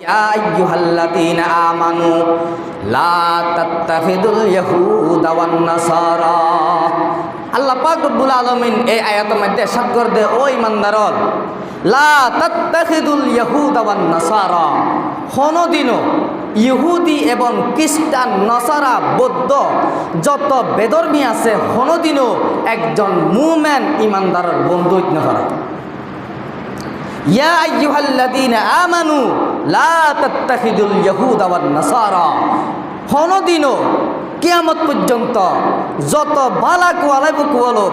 ইয়া আইয়ুহাল্লাযীনা আমানু লা তাত্তাখিযুল ইয়াহুদা ওয়ান নাসারা। আল্লাহ পাক রব্বুল আলামিন এই আয়াতের মধ্যে ইরশাদ করে ও ঈমানদাররা, লা তাত্তাখিযুল ইয়াহুদা ওয়ান নাসারা, কোনদিনও ইহুদি এবং খ্রিস্টান, নসারা, বৌদ্ধ যত বেধর্মী আছে কোনদিনও একজন মুমিন ঈমানদারের বন্ধু হইতে না পারে। ইয়া আইয়ুহাল্লাযীনা আমানু লা তাত্তাখিযুল ইয়াহুদা ওয়ান নাসারা, কোনদিনও কিয়ামত পর্যন্ত যত বালা কুয়ালাইব কুয়ালো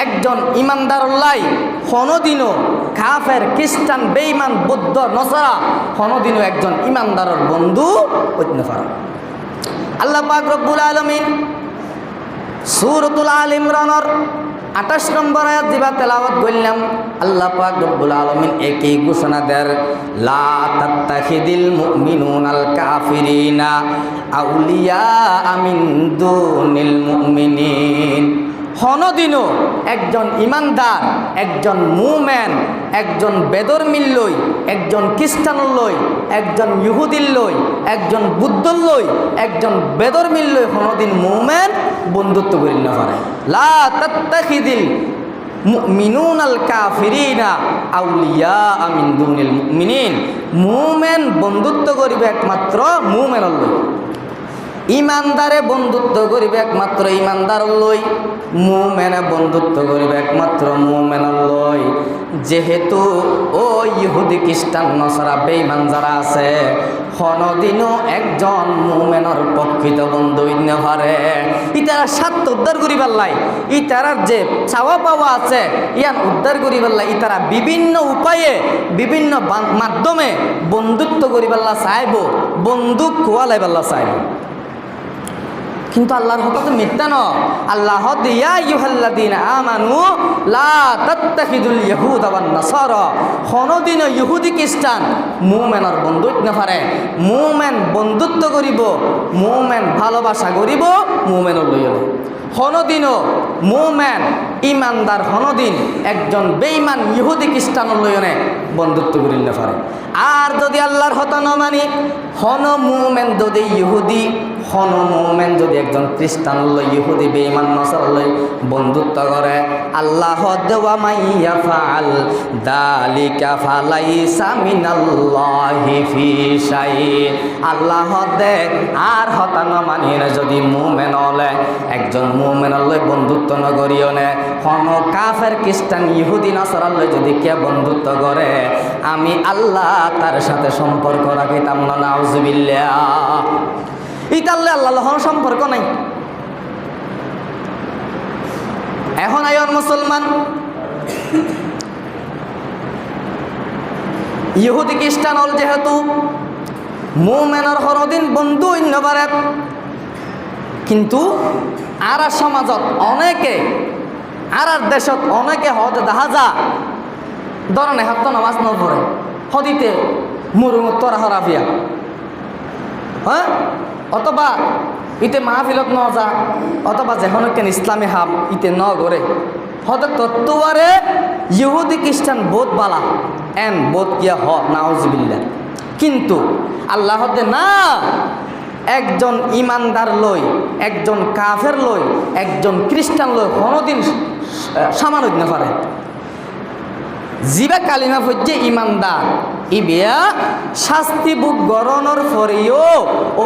একজন ঈমানদার লাই কোনদিনও কাফের, খ্রিস্টান, বেঈমান, বৌদ্ধ, নসারা কোনদিনও একজন ঈমানদারের বন্ধু হইতে না পারে। আল্লাহ পাক রব্বুল আলামিন সূরাতুল আল ইমরানের 28 নম্বর আয়াত দিবা তেলাওয়াত করলাম। আল্লাহ পাক রব্বুল আলামিন একই ঘোষণা দেন, লা তাত্তাখিদিল মুমিনুনাল কাফিরিনা আউলিয়া মিন দুনিল মুমিনিন। কোনদিনও একজন ঈমানদার, একজন মুমিন, একজন বেদর্মীর লই, একজন খ্রিস্টান লই, একজন ইহুদির লই, একজন বুদ্ধর লই, একজন বেদর্মীর লই কোনদিন মুমিন বন্ধুত্ব করিল না পারে। লা তাত্তাখিদিল মুমিনুনাল কাফিরিনা আউলিয়া মিন দুনিল মুমিনিন। মুমিন বন্ধুত্ব করিবে একমাত্র মুমিনের লই। ঈমানদারে বন্ধুত্ব করিবে একমাত্র ঈমানদার লই, মুমিনে বন্ধুত্ব করিবে একমাত্র মুমিনের লই। যেহেতু ও ইহুদি, খ্রিস্টান, নসারা, বেঈমান যারা আছে কোনদিনও একজন মুমিনের প্রকৃত বন্ধু হইতে পারে। ইতারা স্বার্থ উদ্ধার করিবার লাই, ইতারার যে চাওয়া পাওয়া আছে ইয়ান উদ্ধার করিবার লাই ইতারা বিভিন্ন উপায়ে, বিভিন্ন মাধ্যমে বন্ধুত্ব করিবার চাইব, বন্দুক খোয়ালাইবার চাইব। কিন্তু আল্লাহর হক তো মিথ্যা ন। আল্লাহ ইয়া আইয়ুহাল্লাযীনা আমানু লা তাত্তাখিযুল ইয়াহুদা ওয়ান নাসারা, কোনদিনও ইহুদি, খ্রিস্টান মুমিনের বন্ধু হইতে না পারে। মুমিন বন্ধুত্ব করিব, মুমিন ভালোবাসা করিব মুমিনের লইয়া। কোনদিনও মুমিন ঈমানদার কোনদিন একজন বেঈমান ইহুদি, খ্রিস্টানের লইয়া বন্ধুত্ব করিল না পারে। আর যদি আল্লাহর হতা ন মানি, হন মুমিন যদি ইহুদি, হন মুমিন যদি একজন খ্রিস্টান লই, ইহুদি, বেঈমান, নসারা লই বন্ধুত্ব করে, আল্লাহ দেওয়া মাইয়া ফাল দালিকা ফালাইসা মিনাল্লাহি ফি শাইইন। আল্লাহ দে আর হতা ন মানি যদি মুমিন হলে একজন মুমিন লই বন্ধুত্ব ন করিও নে, হন কাফের, খ্রিস্টান, ইহুদি, নসারা লই যদি কে বন্ধুত্ব করে আমি আল্লাহ তার সাথে সম্পর্ক রাখিতাম না। নাউজুবিল্লাহ। ইতাল্লে আল্লাহ সম্পর্ক নাই। এখন আইন মুসলমান ইহুদি, খ্রিস্টান হল যেহেতু মুমিনের হরদিন বন্ধু হইতে পারে, কিন্তু আর সমাজত অনেকে, আর দেশত অনেকে হদ দেখা যা ধরনে হাত নামাজ ন পড়ে হদিতে মুরুমত তরা হরাফিয়া, হ্যাঁ, অথবা ইতে মাহফিলত ন যা, অথবা যেখন কেন ইসলামী হাম ইতে ন গড়ে হতে তত্ত্বারে ইহুদি, খ্রিস্টান বোধ বালা এন বোধ কিয়া হ নাউজুবিল্লাহ। কিন্তু আল্লাহ হতে না, একজন ঈমানদার লই, একজন কাফের লই, একজন খ্রিস্টান লই কোনদিন সমান হইতে না পারে। জিবা কালিমা হচ্ছে ঈমানদার, ইবিয়া শাস্তি বুক গরণর পরেও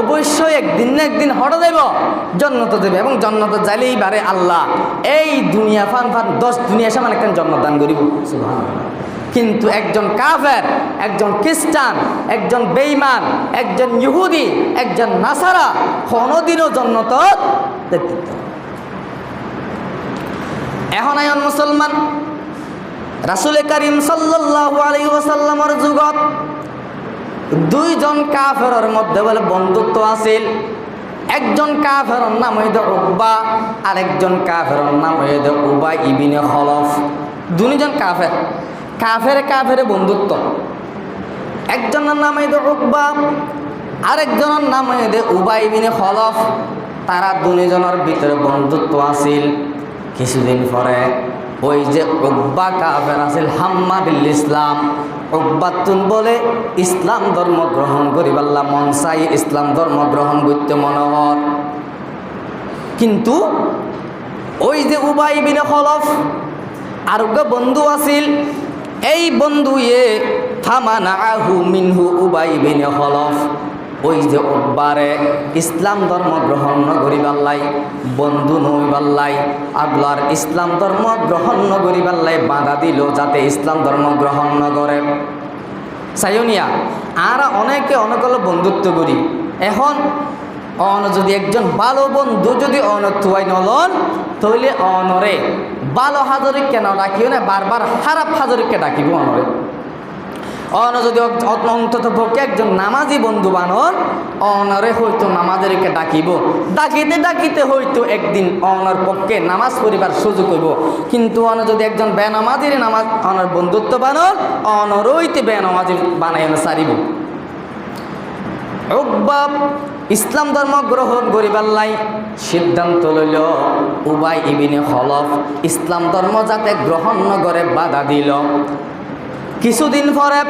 অবশ্যই একদিন না একদিন হঠাৎ দেব জন্নত দেবে, এবং জন্নত যাইলেই বারে আল্লাহ এই দুনিয়া ফান ফান 10 দুনিয়া সমান একজন জন্নত দান করিব। সুবহানাল্লাহ। কিন্তু একজন কাফের, একজন খ্রিস্টান, একজন বেঈমান, একজন ইহুদি, একজন নাসারা কোনদিনও জন্নত দেখতে। এখন আইন মুসলমান রাসূল করিম সাল্লাল্লাহু আলাইহি ওয়াসাল্লামের যুগত দুইজন কাফেরের মধ্যে বলে বন্ধুত্ব আছিল। একজন কাফেরের নাম হইল উকবা, আর একজন কাফেরের নাম হইল উবাই ইবনে খলফ। দুইজন কাফের, কাফের কাফের বন্ধুত্ব। একজনের নাম হইল উকবা, আরেকজনের নাম হইল উবাই ইবনে খলফ। তারা দুইজনের ভিতরে বন্ধুত্ব আছিল। কিছুদিন পরে ওই যে উকবা কাফের আছিল হাম্মা বিল ইসলাম, উকবাতুন বলে ইসলাম ধর্ম গ্রহণ করিবাল্লা মন চাই, ইসলাম ধর্ম গ্রহণ করতে মনোহর। কিন্তু ওই যে উবাই বিন খলফ আরোগ্য বন্ধু আছিল, এই বন্ধুয়ে ফামানাহু মিনহু উবাই বিন খলফ, ওই যে উকবারে ইসলাম ধর্ম গ্রহণ নগরিবাল্লাই, বন্ধু নইবাল্লাই, আগলার ইসলাম ধর্ম গ্রহণ নগরিবাল্লাই বাধা দিল যাতে ইসলাম ধর্ম গ্রহণ নগরে। সাইনিয়া আর অনেকে অনেক বন্ধুত্ব করি, এখন যদি একজন ভালো বন্ধু যদি তুয়াই নলন তাহলে অনরে ভালো হাজরিক কেন ডাকিও না, বারবার খারাপ হাজরিককে ডাকিব অনরে। যদি অন্তত পক্ষে একজন নামাজি বন্ধু বানন অনরে হয়তো নামাজেরকে ডাকিব, ডাকিতে ডাকিতে হয়তো একদিন অনর পক্ষে নামাজ পড়িবার সুযোগ হইব। কিন্তু যদি একজন বেনামাজির নামাজ অনর বন্ধুত্ব বানন অনরইতে বেনামাজি বানাই সারিব। উকবা ইসলাম ধর্ম গ্রহণ করিবাল্লাই সিদ্ধান্ত লইল, উবাই ইবিনে খলফ ইসলাম ধর্ম যাতে গ্রহণ নগরে বাধা দিল। কিছুদিন পরে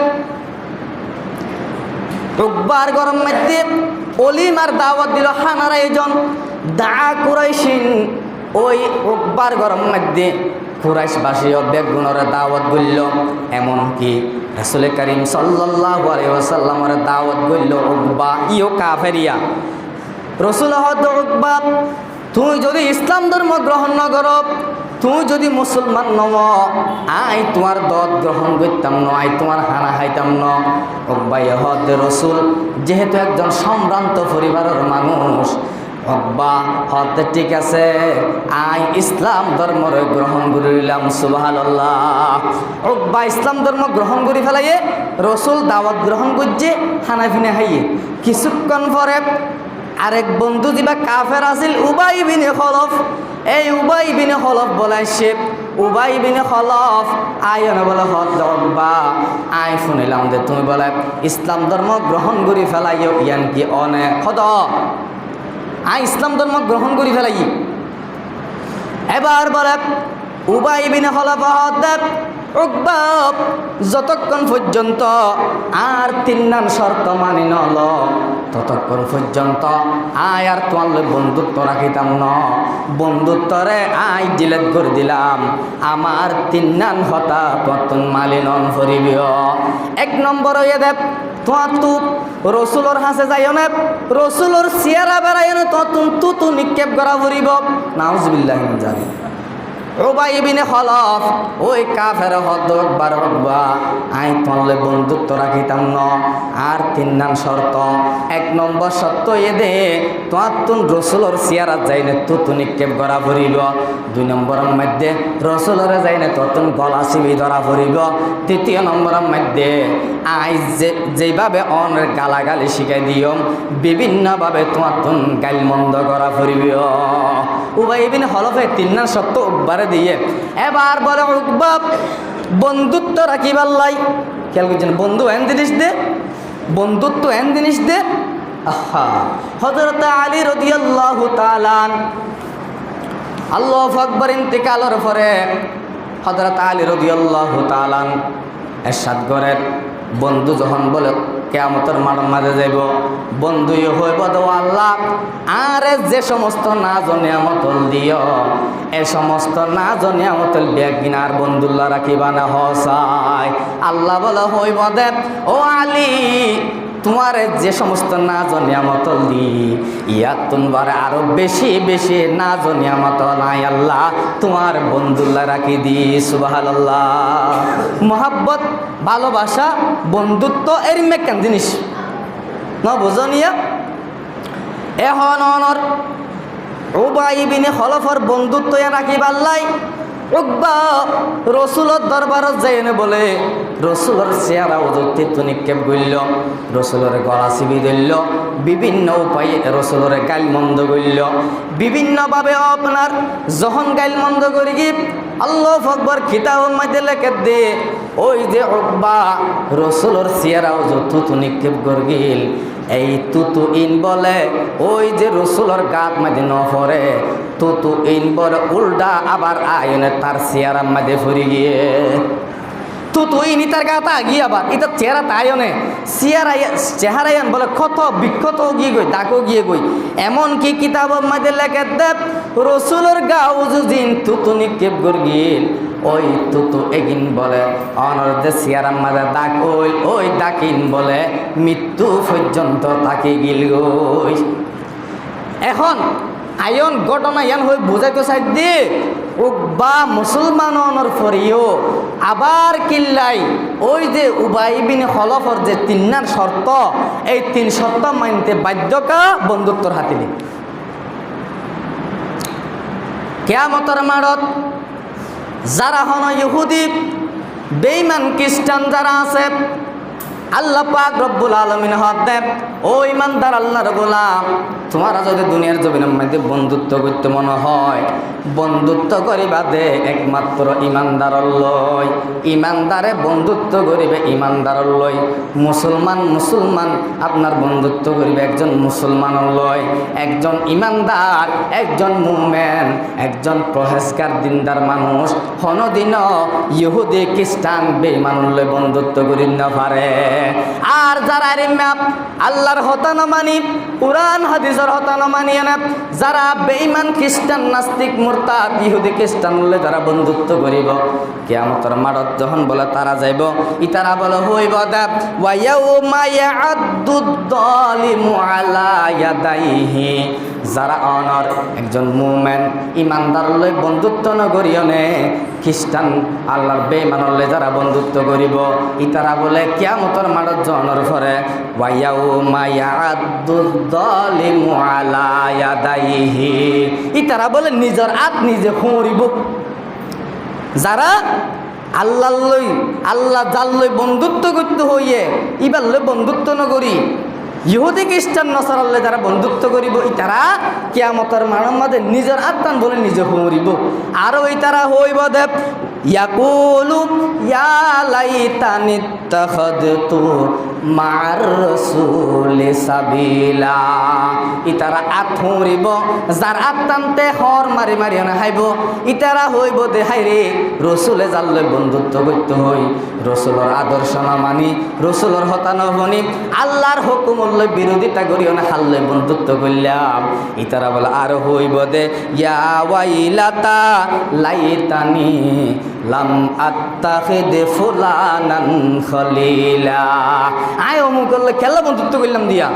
উকবার গরম মধ্যে অলিমার দাওয়াত দিল খানার আয়োজন। দা কুরাইশিন ওই উকবার গরম মধ্যে কুরাইশবাসীও বেগুনের দাওয়াত গইল, এমনকি রাসূল করিম সাল্লাল্লাহু আলাইহি ওয়াসাল্লামের দাওয়াত গইল উকবা ইও কাফেরিয়া। রাসূল হদ উকবা তুই যদি ইসলাম ধর্ম গ্রহণ না কর, তুই যদি মুসলমান নও, আই তোমার দত গ্রহণ করতাম ন, আই তোমার হানা খাইতাম ন। উকবা হদ রাসূল যেহেতু একজন সম্ভ্রান্ত পরিবারের মানুষ, উকবা হদ ঠিক আছে আই ইসলাম ধর্ম গ্রহণ করিলাম। সুবহানাল্লাহ। উকবা ইসলাম ধর্ম গ্রহণ করি ফেলাইয়ে রাসূল দাওয়াত গ্রহণ করছে খানা পিনা খাইয়ে। কিছুক্ষণ পরে আরেক বন্ধু দিবা কাফের আছিল উবাই বিনে খলফ, এই উবাই বিনে খলফ বলাইছে, উবাই বিনে খলফ আয়ন বলে হদ উকবা আই শুনিলাম যে তুমি বলে ইসলাম ধর্ম গ্রহণ করি ফেলাইও, ইয়ান কি অনেক হদ আই ইসলাম ধর্ম গ্রহণ করি ফেলাই। এবার বলে উবাই বিনে খলফ হদ উকবা যতক্ষণ পর্যন্ত আর তিন শর্ত মানি নল ততক্ষণ পর্যন্ত আয় আর তোমার বন্ধুত্ব রাখিতাম ন। বন্ধুত্বরে আই ডিলেট করে দিলাম, আমার তিন হতা ততন মালিনন ফরিবিও। এক নম্বর হইয়া দেব তোমার তু রসুলোর হাসে যাইও না, রসুলোর চেয়ারা বেড়াইও না, ততন তু নিক্ষেপ করা ফুরিব। নাউজুবিল্লাহ জানি উবাই বিনে খলফ ওই কাফের হদ উকবার উকবা আই তোমার বন্ধুত্ব রাখিতাম ন। আর তিন শর্ত, এক নম্বর শর্ত এ দে তোমার তুন রসুলোর চেয়ারা যাই না তু নিক্ষেপ করা ফুরিব। দুই নম্বরের মধ্যে রসুলরে যাই না ততন গলা চিবি ধরা ফুরিব। তৃতীয় নম্বরের মধ্যে আই যেভাবে অনের গালাগালি শিখাই দিও বিভিন্নভাবে তোমার তুন গাইল মন্দ করা ফুরিব। উবাই বিনে খলফে তিন শর্ত উকবারে দিয়ে এবার বলে উকবা বন্ধুত্ব রাখিবার লাই। খেয়াল করছেন বন্ধু এন জিনিস দে, বন্ধুত্ব এন জিনিস দে। আহা হযরত আলী রাদিয়াল্লাহু তাআলা আল্লাহু আকবার ইন্তেকালের পরে হযরত আলী রাদিয়াল্লাহু তাআলা এরশাদ করেন বন্ধু যখন বলে কিয়ামতের মাঠের মাঝে যাইব, বন্ধুই হইব দো আল্লাহ আরে যে সমস্ত নাজ নিয়ামতল দিও এ সমস্ত নাজ নিয়ামতল বেগিনার বন্ধুল্লাহ রাখিবা না হসাই। আল্লাহ বলে হইব দে ও আলী তোমার যে সমস্ত নাজ নিয়ামতল দি ইয়াত তোমার আরো বেশি বেশি নাজ নিয়ামত নাই আল্লাহ তোমার বন্ধুল্লাহ রাখি দি। সুবহানাল্লাহ। মোহাব্বত ভালোবাসা বন্ধুত্ব এর মেকান জিনিস ন বুঝনিয়া। এখন অনর উবাই বিনে খলফর বন্ধুত্ব রাখিবার লাই উকবা রসুলের দরবারত যাই না বলে রসুলের চেহারা ওজত্তিত্ব নিক্ষেপ করল, রসুলের গলা চিবি ধরল, বিভিন্ন উপায়ে রসুলের গাইল মন্দ করল। বিভিন্নভাবে আপনার যখন গাইল মন্দ করি কি আল্লাহু আকবার কিতাবের মধ্যে লেখে দে ওই যে উকবা রসুলের চেহারা ওজত্তিত্ব নিক্ষেপ করগিল। এই তুতু ইন বলে ওই যে রসুলের গাত মাঝে ন পরে তুতু ইন বলে উল্টা আবার আয়নে তার চেয়ারার মাঝে ফুরি গিয়ে তো তুই নিতার গাতা গিয়ে আবার এটা চেহারা তাইনে চেহারাইয়ান বলে ক্ষত বিক্ষত গিয়ে গই তাকেও গিয়ে গই এমনকি কিতাব মাঝে লেখে দেব রসুলের গাও যুদিন তুতু নিক্ষেপ গিল ওই তুতু এগিন বলে অনর যে সিয়ারাম মাঝে ডাক ওই ডাকিন বলে মৃত্যু পর্যন্ত তাকে গিল গই। এখন আয়ন ঘটনা ইয়ান হয়ে বোঝাইতে চাই দিয়ে বা মুসলমানর ফরিও আবার কিল্লাই ওই যে উবাই বিন খলফর যে তিনার শর্ত এই 3 শর্ত মানতে বাধ্যকা বন্ধুত্বর হাতিলে কিয়ামতের মাঠত যারা হন ইহুদি বেঈমান খ্রিস্টান যারা আছে আল্লাহ পাক রব্বুল আলামিন হদেব ও ইমানদার আল্লাহর গোলাম তোমারা যদি দুনিয়ার জমিনের মধ্যে বন্ধুত্ব করতে মনে হয় বন্ধুত্ব করিবা দে একমাত্র ইমানদারর লয় ইমানদারে বন্ধুত্ব করিবে ইমানদারর লয় মুসলমান আপনার বন্ধুত্ব করিবে একজন মুসলমানর লয় একজন ইমানদার একজন মুমিন একজন পরহেজগার দিনদার মানুষ কোনদিন ইহুদি খ্রিস্টান বেঈমানর লয় বন্ধুত্ব করিন না পারে। আর যারা আল্লাহর হতা না মানি কুরআন হাদিসের হতা না মানি না যারা বেঈমান খ্রিস্টান নাস্তিক মুরতাদ ইহুদি খ্রিস্টান বলে যারা বন্ধুত্ব করিব কিয়ামতের মাঠত যখন বলে তারা যাইব ইতারা বলে হইব দেব ওয়া ইয়াউমা ইয়া'আদ্দুদ যালিমু আলা ইয়াদাইহি যারা অনর একজন মুমিন ইমানদার লই বন্ধুত্ব ন করিয়নে খ্রিস্টান আল্লাহর বেঈমানলে যারা বন্ধুত্ব করিব ইতারা বলে কিয়ামতের মাঠত জনের পরে ওয়া ইয়াউমা ইয়া'আদ্দুদ যালিমু আলা ইয়াদাইহি ইতারা বলে নিজের হাত নিজে খুঁড়িব। যারা আল্লাহ জাল্লই বন্ধুত্ব করতে হইয়ে ইবার লই বন্ধুত্ব ন করি ইহুদি খ্রিস্টান নসারাল্লে যারা বন্ধুত্ব করিব ইতারা কিয়ামতের মাঠের মধ্যে নিজের আত্মান বলে নিজে মরিব। আরও ইতারা হইব দেব ইয়াকুলু ইয়া লাইতানি ইত্তাখাযতু মা'আর রাসূলি সাবিলা ইতারা আথরিব যার আত্মান্তে হর মারি মারি না হাইব ইতারা হইব দে হাইরে রসুলে জাল্লে বন্ধুত্ব করতে হই রসুলের আদর্শ না মানি রসুলের হতা না মানি আল্লাহর হুকুম বিরোধিতা করিও না হাল্লে বন্ধুত্ব করলাম ইতারা বলে আর হইব দে ইয়া ওয়াইলাতা লাইতানি লাম আত্তাখিদ ফুলানান খলিলা আয় অমুক করলে খেলা বন্ধুত্ব করলাম দিয়া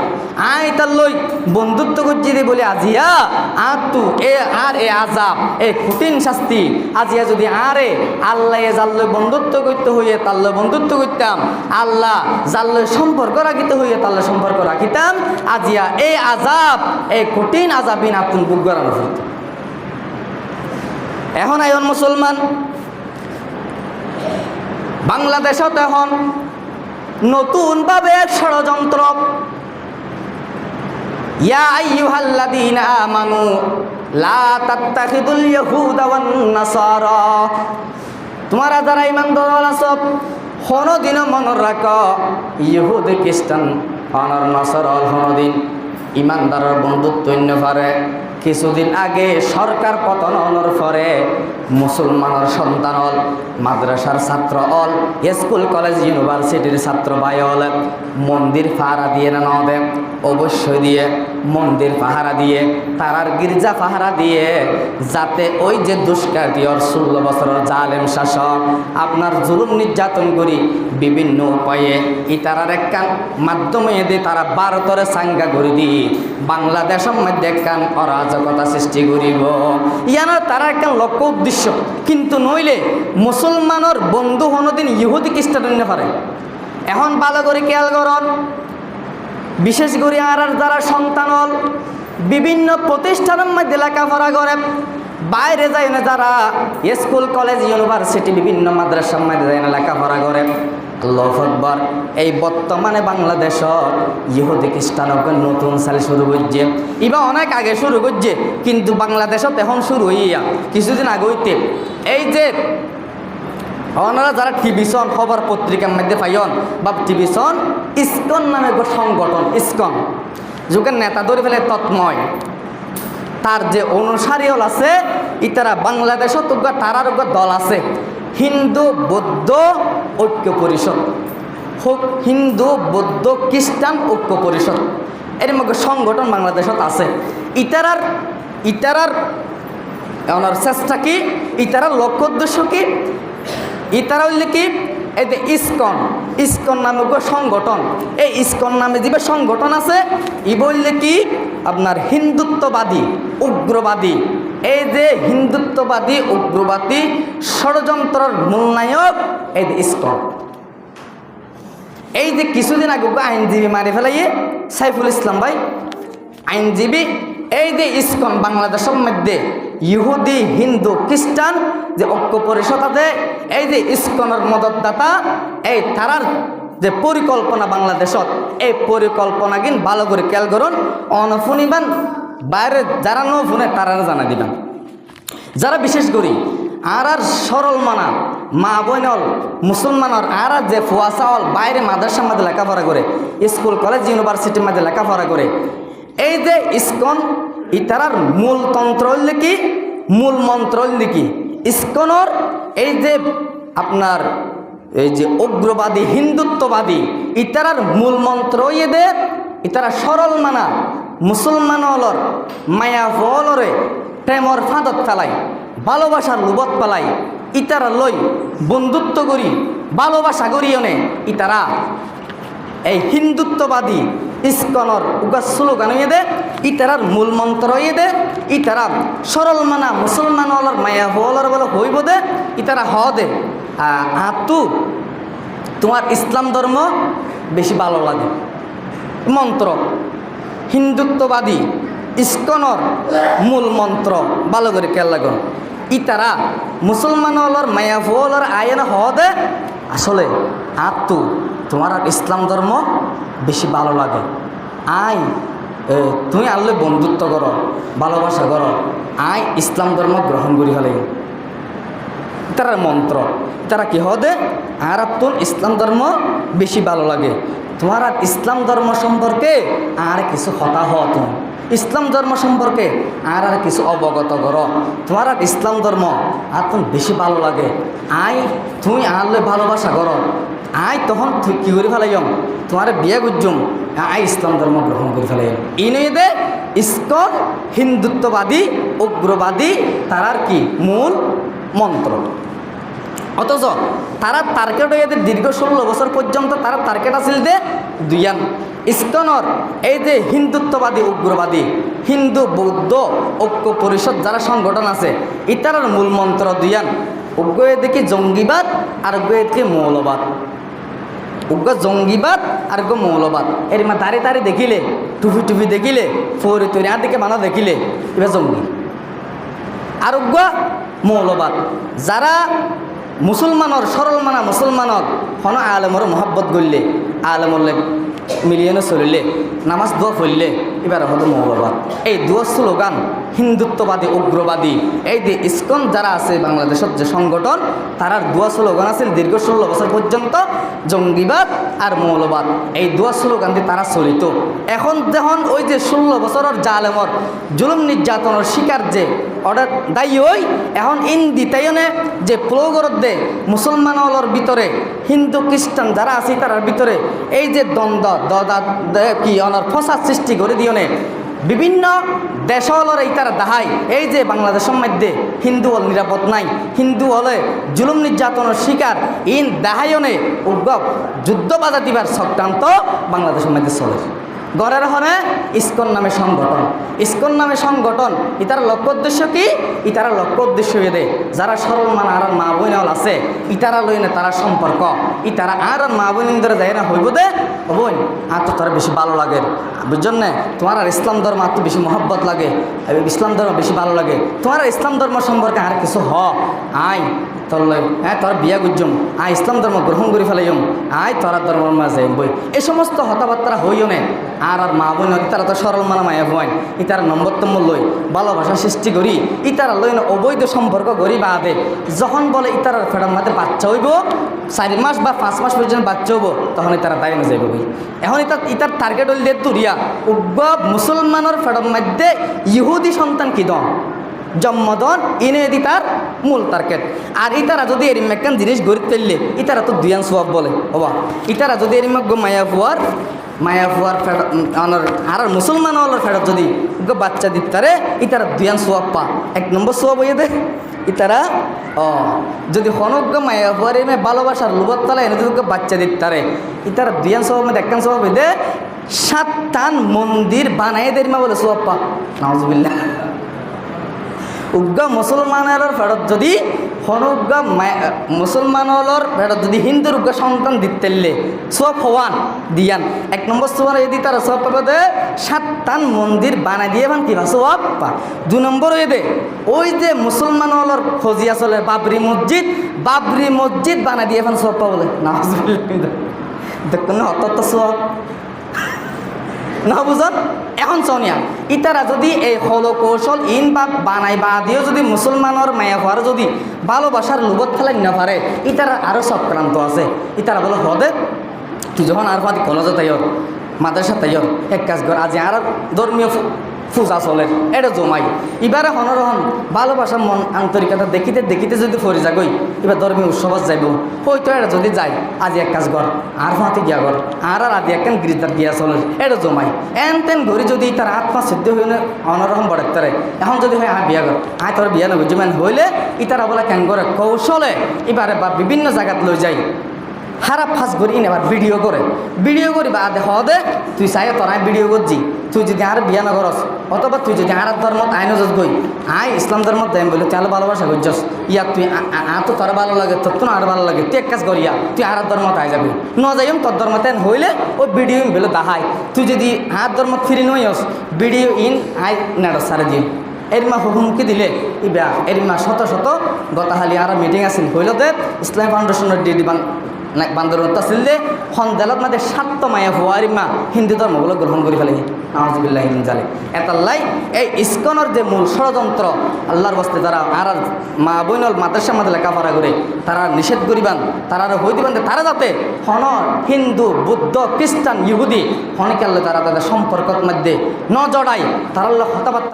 আয় তার লই বন্ধুত্ব করছি রে বলে আজিয়া আর তু এ আজাব এ কঠিন শাস্তি আজিয়া যদি আরে আল্লাহ জাল্লে বন্ধুত্ব করতে হইয়ে তাল্লে বন্ধুত্ব করতাম আল্লাহ জাল্লে সম্পর্ক রাখিতে হইয়ে তাল্লে সম্পর্ক রাখিতাম আজিয়া এই আজাব এই কঠিন আজাবিন আপন বুক গড়ানো হইত। এখন আয়ন মুসলমান বাংলাদেশত এখন নতুনভাবে এক ষড়যন্ত্র ইয়া আইয়ুহাল্লাযীনা আমানু লা তাত্তাখিদুল ইয়াহুদা ওয়ান নাসারা তোমরা যারা ঈমানদার আছো কোনদিন মনে রাখো ইহুদি খ্রিস্টান অনর নাসারা কোনদিন ঈমানদারের বন্ধুত্ব অন্য পারে। কিছুদিন আগে সরকার পতন হওয়ার পরে মুসলমানের সন্তান হল মাদ্রাসার ছাত্র হল স্কুল কলেজ ইউনিভার্সিটির ছাত্র ভাই হল মন্দির পাহারা দিয়ে না নদে অবশ্যই দিয়ে মন্দির পাহারা দিয়ে তারার গির্জা পাহারা দিয়ে যাতে ওই যে দুষ্কৃতী 16 বছরের জালেম শাসক আপনার জুলুম নির্যাতন করি বিভিন্ন উপায়ে ইতারার একখান মাধ্যমে দিয়ে তারা ভারতের সাঙ্গা করে দি বাংলাদেশের মধ্যে একখান অরাজকতা সৃষ্টি করিব ইয়ানোর তারা একখান লক্ষ্য উদ্দেশ্য কিন্তু নইলে মুসলমানের বন্ধু কোনোদিন ইহুদি খ্রিস্টান হইতে পারে। এখন ভালো করে খেয়াল করুন বিশেষ করে আর যারা সন্তান হল বিভিন্ন প্রতিষ্ঠানের মধ্যে লেখাপড়া করে বাইরে যায় না যারা স্কুল কলেজ ইউনিভার্সিটি বিভিন্ন মাদ্রাসার মধ্যে যায় না লেখাপড়া করে আল্লাহু আকবার এই বর্তমানে বাংলাদেশত ইহুদি খ্রিস্টানকে নতুন সাল শুরু করছে ইবা অনেক আগে শুরু করছে কিন্তু বাংলাদেশত এখন শুরু হইয়া কিছুদিন আগে হইতে এই যে ওনারা যারা টিভিশন খবর পত্রিকার মধ্যে পাইন বা টিভিশন ইসকন নামে এক সংগঠন ইসকন যুগের নেতা ধরে ফেলে তৎময় তার যে অনুসারী হল আছে ইতারা বাংলাদেশত তারার দল আছে হিন্দু বৌদ্ধ ঐক্য পরিষদ, হোক হিন্দু বৌদ্ধ খ্রিস্টান ঐক্য পরিষদ, এর মধ্যে সংগঠন বাংলাদেশত আছে। ইতারার ওনার চেষ্টা কি, ইতারার লক্ষ্য উদ্দেশ্য কি, ইতারা হইলে কি এই যে ইসকন নামে সংগঠন, এই ইসকন নামে যে সংগঠন আছে ই বললে কি আপনার হিন্দুত্ববাদী উগ্রবাদী, এই যে হিন্দুত্ববাদী উগ্রবাদী ষড়যন্ত্রের মূলনায়ক এই যে ইসকন। এই যে কিছুদিন আগে আইনজীবী মারি ফেলাইয়ে সাইফুল ইসলাম ভাই আইনজীবী, এই যে ইসকন বাংলাদেশের মধ্যে ইহুদি হিন্দু খ্রিস্টান যে ঐক্য পরিষদ আছে, এই যে ইসকনের মদতদাতা, এই তারার যে পরিকল্পনা বাংলাদেশত, এই পরিকল্পনা কিন ভালো করে খেয়াল করুন। অনফুনিবান বাইরে যারা নফুনে তারা জানা দিবেন, যারা বিশেষ করি আর সরল মানা মা বোনল মুসলমানর আর যে ফুয়াশাওয়াল বাইরে মাদ্রাসার মধ্যে লেখাপড়া করে, স্কুল কলেজ ইউনিভার্সিটির মধ্যে লেখাপড়া করে, এই যে ইসকন ইতারার মূল তন্ত্র হইলে কি, মূল মন্ত্র হইলে কি, ইসকনের এই যে আপনার এই যে উগ্রবাদী হিন্দুত্ববাদী ইতারার মূল মন্ত্র এদের, ইতারা সরল মানা মুসলমান হলর মায়া ফলরে প্রেমর ফাঁদত ফেলাই, ভালোবাসার লুবত পালাই, ইতারা লই বন্ধুত্ব করি ভালোবাসা করিওনে, ইতারা এই হিন্দুত্ববাদী ইসকনর উগা স্লোগান হয়ে দে, ইতারার মূল মন্ত্র হয়ে দে, ইতারা সরল মানা মুসলমান হলর মায়া হলর বলে হইব দে, ইতারা হ দে আতু তোমার ইসলাম ধর্ম বেশি ভালো লাগে। মন্ত্র হিন্দুত্ববাদী ইসকনর মূল মন্ত্র ভালো করে খেয়াল লাগুন। ইতারা মুসলমান হলর মায়া হলর আয়না হ দে, আসলে আতু তোমার ইসলাম ধর্ম বেশি ভালো লাগে, তুমি আনলে বন্ধুত্ব করো ভালোবাসা করো, ইসলাম ধর্ম গ্রহণ করি হলে তার মন্ত্র। তারা কি হদে আর তুন ইসলাম ধর্ম বেশি ভালো লাগে, তোমার আর ইসলাম ধর্ম সম্পর্কে আর কিছু হতা হ, তুমি ইসলাম ধর্ম সম্পর্কে আর কিছু অবগত করো, তোমার আর ইসলাম ধর্ম আর তুমি বেশি ভালো লাগে, তুমি আনলে ভালোবাসা করো, তখন তুই কী করে ফেলাইম তোমার বিয়ে গুজুম, ইসলাম ধর্ম গ্রহণ করে ফেলাইম। ই নয় দে ইসকন হিন্দুত্ববাদী উগ্রবাদী তারার কি মূল মন্ত্র। অথচ তারা টার্গেট হয়ে দীর্ঘ 16 বছর পর্যন্ত তারা টার্গেট আছিল দে দুইয়ান। ইসকনর এই যে হিন্দুত্ববাদী উগ্রবাদী হিন্দু বৌদ্ধ ঐক্য পরিষদ যারা সংগঠন আছে, ইতারার মূল মন্ত্র দুইয়ান, উগ্রয়ে দেখি জঙ্গিবাদ আর উগ্রয়ে দেখি মৌলবাদ, উগ্র জঙ্গিবাদ আর উগ্র মৌলবাদ। এর মা দাঁড়িয়ে দাঁড়িয়ে দেখিলে টুপি দেখিলে ফৌরি তৈরি আর দিকে মানা দেখিলে এবার জঙ্গি আর উগ্র মৌলবাদ। যারা মুসলমানর সরল মানা মুসলমানর হন আলমর মহব্বত করলে আলমরলে মিলিয়নে চলিলে নামাজ দোয়া পড়লে এবার হলো মৌলবাদ। এই দুয়া স্লোগান হিন্দুত্ববাদী উগ্রবাদী এই যে ইসকন যারা আছে বাংলাদেশের যে সংগঠন, তারার দুয়া স্লোগান আছে দীর্ঘ 16 বছর পর্যন্ত জঙ্গিবাদ আর মৌলবাদ। এই দুয়া স্লোগান দিয়ে তারা চলিত। এখন যখন ওই যে 16 বছরের জালেমর জুলুম নির্যাতনের শিকার যে অর্ডার দায়ী ওই এখন ইন্দি তাইনে যে প্লোগরত দে মুসলমান হলর ভিতরে হিন্দু খ্রিস্টান যারা আছে তার ভিতরে এই যে দ্বন্দ্ব কি অনার ফসাদ সৃষ্টি করে দিওনে বিভিন্ন দেশ হলর এই তারা দাহাই এই যে বাংলাদেশের মধ্যে হিন্দু হল নিরাপদ নাই, হিন্দু হলে জুলুম নির্যাতনের শিকার ইন দাহাইনে উদ্গব যুদ্ধ বাজা দিবার চক্রান্ত বাংলাদেশের মধ্যে চলে। গড়ের হনে ইসকন নামে সংগঠন, ইসকন নামে সংগঠন ইতার লক্ষ্য উদ্দেশ্য কি? ইতারা লক্ষ্য উদ্দেশ্য দে যারা সরল মান আর মা বোন আছে ইতারা লইনে তারা সম্পর্ক ইতারা আর মা বোনদের যায় না হইব দে বোন আর তো তারা বেশি ভালো লাগে বুঝছেন না, তোমার আর ইসলাম ধর্ম আর তো বেশি মহব্বত লাগে, ইসলাম ধর্ম বেশি ভালো লাগে, তোমার ইসলাম ধর্ম সম্পর্কে আর কিছু তোর তোর বিয়া গুজম ইসলাম ধর্ম গ্রহণ করে ফেলাইম তোরা ধর্মের মাঝে বই এই সমস্ত কথাবার্তা হইও না। আর মা বোন ইতারা তো সরল মানা মায়া বোন ইতারা নম্বর নম্বর লই ভালোবাসা সৃষ্টি করি ইতারা লই না অবৈধ সম্পর্ক করি বা দে যখন বলে ইতারার ফেরার মাঝে বাচ্চা হইব 4 মাস বা 5 মাস পর্যন্ত বাচ্চা হইব তখন ইতারা দায় না যাইব বই। এখন ইতার টার্গেট হইল দে তুরিয়া উগ্র মুসলমানের ফেরার মধ্যে ইহুদি সন্তান কি দন জন্মদন ইনে দি তার মূল টার্গেট। আর ইতারা যদি এরিম একখান জিনিস গড়ি তুললে ইতারা তো দুয়ান সোয়াব বলে বাবা। ইতারা যদি এরিম মায়াফুয়ার আর মুসলমান হলার ফেরত যদি বাচ্চা দিতারে ইতারা দুয়ান সোয়াব পা। এক নম্বর সোয়াব হয়ে দে ইতারা যদি হনজ্ঞ মায়াফুয়ার এমে ভালোবাসার লোভত তালা এনে যদি বাচ্চা দিতারে ইতারা দুয়ান সোয়াব মধ্যে একখান সোয়াব হয়ে দে 7টান মন্দির বানাই দেরিমা বলে সোয়াব পা। নাউজুবিল্লাহ। উগ্গা মুসলমানের ফেরত যদি হনুগ্গা মুসলমানর ফেরত যদি হিন্দুর উগ্গা সন্তান দিতেলে সব হওয়ান দিয়ান। এক নম্বর সোয়ার এদি তারা সব পাবে দে 7টান মন্দির বানাই দিয়ে ভান কিবা সব পা। 2 নম্বর হয়ে দে ওই যে মুসলমানর খোঁজি আসলে বাবরি মসজিদ বানাই দিয়ে ভান সব পা বলে। না দেখুন অত সব না বুঝন। এখন সোনিয়া ইতারা যদি এই হল কৌশল ইন বা বানাই বা দিয়েও যদি মুসলমানের মায়া হওয়ার যদি ভালোবাসার লোভত ফেলাই না পারে ইতারা আরও সক্রান্ত আছে। ইতারা বলে হদে তুই যখন আর পাতি কলেজে তাইর মাদ্রাসা তাইর এক কাজ কর আজ আর ধর্মীয় পূজা চলে এটা জমাই এবারে হনরহন ভালোবাসার মন আন্তরিকতা দেখিতে যদি ফরি যাগই এবার ধর্মীয় উৎসবত যাইব হয়তো এটা যদি যাই আজি এক কাজ কর আর ফাঁতে গিয়া কর আর আদি একখান গিরিজার গিয়া চলে এটা জমাই এন তেন ঘড়ি যদি তার আত্মা সিদ্ধ হয়ে অনরহম বড়ে তারে এখন যদি হয় বিয়া কর তোর বিয়া নব যেমন হইলে ইতারা বলে কেন করে কৌশলে এবারে বা বিভিন্ন জায়গাত লৈ যাই হারা ফাঁস করি এবার ভিডিও করি বা দে তুই চাই তোরাই ভিডিও করছি তুই যদি আর বিয়া না করস অথবা তুই যদি আর ধর্মত আইন যাস গই ইসলাম ধর্মত দেম বলে তাহলে ভালোবাসা করছস ইয়া তুই তো তোর ভালো লাগে তোর তো আর ভালো লাগে তুই এক কাজ করিয়া তুই আর ধর্মত আই যাবি ন যাইম তোর ধর্মতে হইলে ওই ভিডিও বলে দাহাই তুই যদি আর ধর্মত ফিরি নইস ভিডিও নেট সারে দিন এরিমা হুকুমকি দিলে ইবা এরিমা শত গতাহালি আর মিটিং আছিল হইলতে ইসলাম ফাউন্ডেশনের ডিডি বান্দরত আছিল যে সন্দেলত মাঝে 7টা মায়া হুয়ারিমা হিন্দু ধর্মগুলো গ্রহণ করে ফেলে আউযুবিল্লাহি মিন জালিক। এতাল্লাই এই ইসকনের যে মূল ষড়যন্ত্র আল্লাহর বস্তে তারা আর মা বইনল মাদ্রাসার মধ্যে লেখাপড়া করে তারা নিষেধ করিবান তারা হই দিবান তারা যাতে হন হিন্দু বুদ্ধ খ্রিস্টান ইহুদি হনিকাল্লে তারা তাদের সম্পর্কের মধ্যে ন জড়াই তারা কথাবার্তা